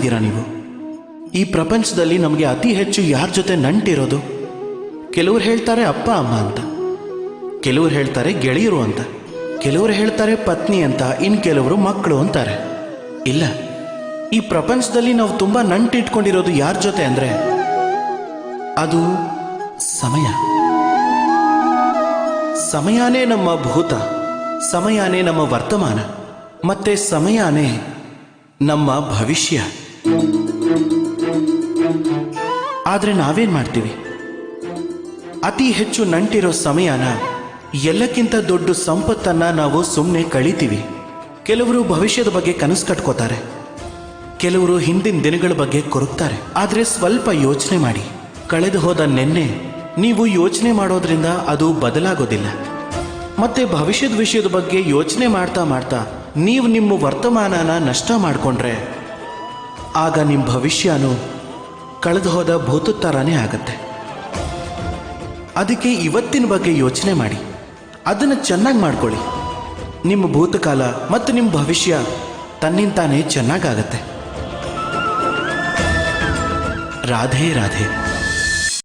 ಇದ್ದೀರಾ ನೀವು? ಈ ಪ್ರಪಂಚದಲ್ಲಿ ನಮಗೆ ಅತಿ ಹೆಚ್ಚು ಯಾರ ಜೊತೆ ನಂಟಿರೋದು? ಕೆಲವರು ಹೇಳ್ತಾರೆ ಅಪ್ಪ ಅಮ್ಮ ಅಂತ, ಕೆಲವರು ಹೇಳ್ತಾರೆ ಗೆಳೆಯರು ಅಂತ, ಕೆಲವರು ಹೇಳ್ತಾರೆ ಪತ್ನಿ ಅಂತ, ಇನ್ನು ಕೆಲವರು ಮಕ್ಕಳು ಅಂತಾರೆ. ಇಲ್ಲ, ಈ ಪ್ರಪಂಚದಲ್ಲಿ ನಾವು ತುಂಬ ನಂಟಿಟ್ಕೊಂಡಿರೋದು ಯಾರ ಜೊತೆ ಅಂದರೆ ಅದು ಸಮಯ. ಸಮಯನೇ ನಮ್ಮ ಭೂತ, ಸಮಯನೇ ನಮ್ಮ ವರ್ತಮಾನ, ಮತ್ತೆ ಸಮಯನೇ ನಮ್ಮ ಭವಿಷ್ಯ. ಆದರೆ ನಾವೇನು ಮಾಡ್ತೀವಿ? ಅತಿ ಹೆಚ್ಚು ನಂಟಿರೋ ಸಮಯನ, ಎಲ್ಲಕ್ಕಿಂತ ದೊಡ್ಡ ಸಂಪತ್ತನ್ನು ನಾವು ಸುಮ್ಮನೆ ಕಳೀತೀವಿ. ಕೆಲವರು ಭವಿಷ್ಯದ ಬಗ್ಗೆ ಕನಸು ಕಟ್ಕೋತಾರೆ, ಕೆಲವರು ಹಿಂದಿನ ದಿನಗಳ ಬಗ್ಗೆ ಕೊರಗ್ತಾರೆ. ಆದರೆ ಸ್ವಲ್ಪ ಯೋಚನೆ ಮಾಡಿ, ಕಳೆದು ಹೋದ ನೆನ್ನೆ ನೀವು ಯೋಚನೆ ಮಾಡೋದ್ರಿಂದ ಅದು ಬದಲಾಗೋದಿಲ್ಲ. ಮತ್ತೆ ಭವಿಷ್ಯದ ವಿಷಯದ ಬಗ್ಗೆ ಯೋಚನೆ ಮಾಡ್ತಾ ಮಾಡ್ತಾ ನೀವು ನಿಮ್ಮ ವರ್ತಮಾನನ ನಷ್ಟ ಮಾಡಿಕೊಂಡ್ರೆ ಆಗ ನಿಮ್ಮ ಭವಿಷ್ಯನೂ ಕಳೆದು ಹೋದ ಭೂತದ ಥರನೇ ಆಗತ್ತೆ. ಅದಕ್ಕೆ ಇವತ್ತಿನ ಬಗ್ಗೆ ಯೋಚನೆ ಮಾಡಿ, ಅದನ್ನು ಚೆನ್ನಾಗಿ ಮಾಡ್ಕೊಳ್ಳಿ. ನಿಮ್ಮ ಭೂತಕಾಲ ಮತ್ತು ನಿಮ್ಮ ಭವಿಷ್ಯ ತನ್ನಿಂತಾನೇ ಚೆನ್ನಾಗಾಗತ್ತೆ. ರಾಧೆ ರಾಧೆ.